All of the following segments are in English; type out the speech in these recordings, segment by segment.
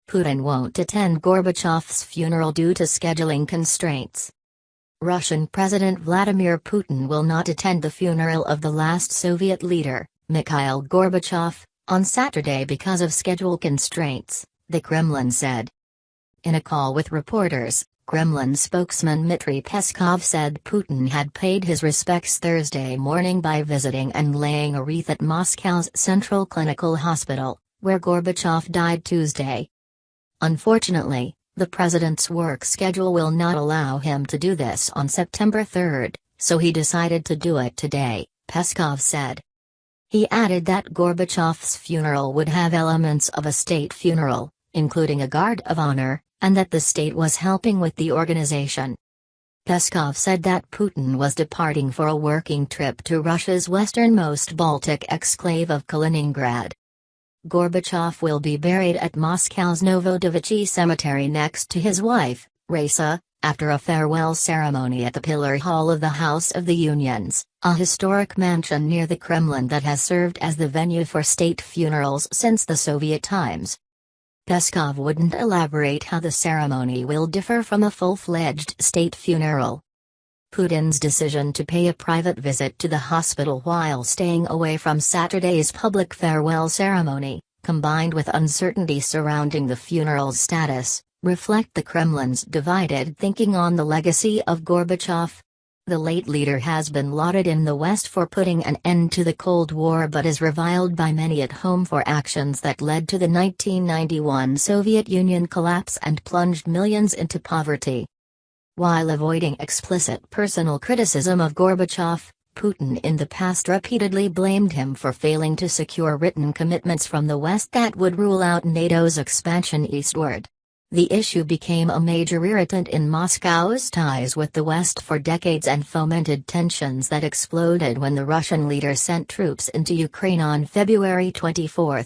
Putin won't attend Gorbachev's funeral due to scheduling constraints. Russian President Vladimir Putin will not attend the funeral of the last Soviet leader, Mikhail Gorbachev, on Saturday because of schedule constraints, the Kremlin said. In a call with reporters, Kremlin spokesman Dmitry Peskov said Putin had paid his respects Thursday morning by visiting and laying a wreath at Moscow's Central Clinical Hospital, where Gorbachev died Tuesday. Unfortunately, the president's work schedule will not allow him to do this on September 3, so he decided to do it today, Peskov said. He added that Gorbachev's funeral would have elements of a state funeral, including a guard of honor, and that the state was helping with the organization. Peskov said that Putin was departing for a working trip to Russia's westernmost Baltic exclave of Kaliningrad. Gorbachev will be buried at Moscow's Novodevichy Cemetery next to his wife, Raisa, after a farewell ceremony at the Pillar Hall of the House of the Unions, a historic mansion near the Kremlin that has served as the venue for state funerals since the Soviet times. Peskov wouldn't elaborate how the ceremony will differ from a full-fledged state funeral. Putin's decision to pay a private visit to the hospital while staying away from Saturday's public farewell ceremony, combined with uncertainty surrounding the funeral's status, reflect the Kremlin's divided thinking on the legacy of Gorbachev. The late leader has been lauded in the West for putting an end to the Cold War but is reviled by many at home for actions that led to the 1991 Soviet Union collapse and plunged millions into poverty. While avoiding explicit personal criticism of Gorbachev, Putin in the past repeatedly blamed him for failing to secure written commitments from the West that would rule out NATO's expansion eastward. The issue became a major irritant in Moscow's ties with the West for decades and fomented tensions that exploded when the Russian leader sent troops into Ukraine on February 24.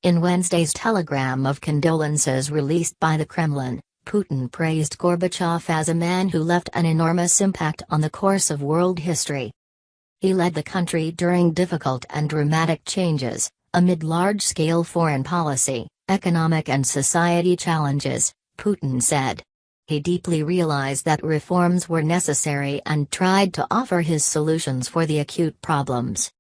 In Wednesday's telegram of condolences released by the Kremlin, Putin praised Gorbachev as a man who left an enormous impact on the course of world history. He led the country during difficult and dramatic changes, amid large-scale foreign policy, economic and society challenges, Putin said. He deeply realized that reforms were necessary and tried to offer his solutions for the acute problems.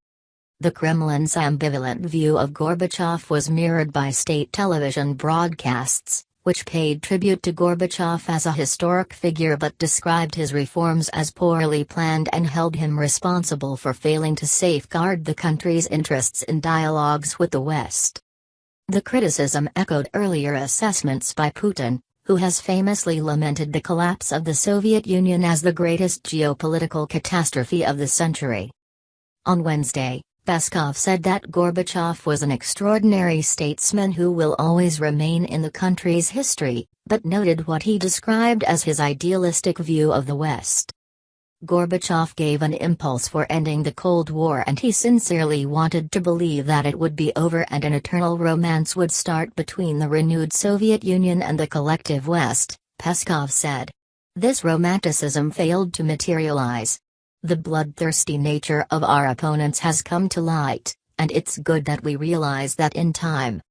The Kremlin's ambivalent view of Gorbachev was mirrored by state television broadcasts, which paid tribute to Gorbachev as a historic figure but described his reforms as poorly planned and held him responsible for failing to safeguard the country's interests in dialogues with the West. The criticism echoed earlier assessments by Putin, who has famously lamented the collapse of the Soviet Union as the greatest geopolitical catastrophe of the century. On Wednesday, Peskov said that Gorbachev was an extraordinary statesman who will always remain in the country's history, but noted what he described as his idealistic view of the West. Gorbachev gave an impulse for ending the Cold War and he sincerely wanted to believe that it would be over and an eternal romance would start between the renewed Soviet Union and the collective West, Peskov said. This romanticism failed to materialize. The bloodthirsty nature of our opponents has come to light, and it's good that we realize that in time.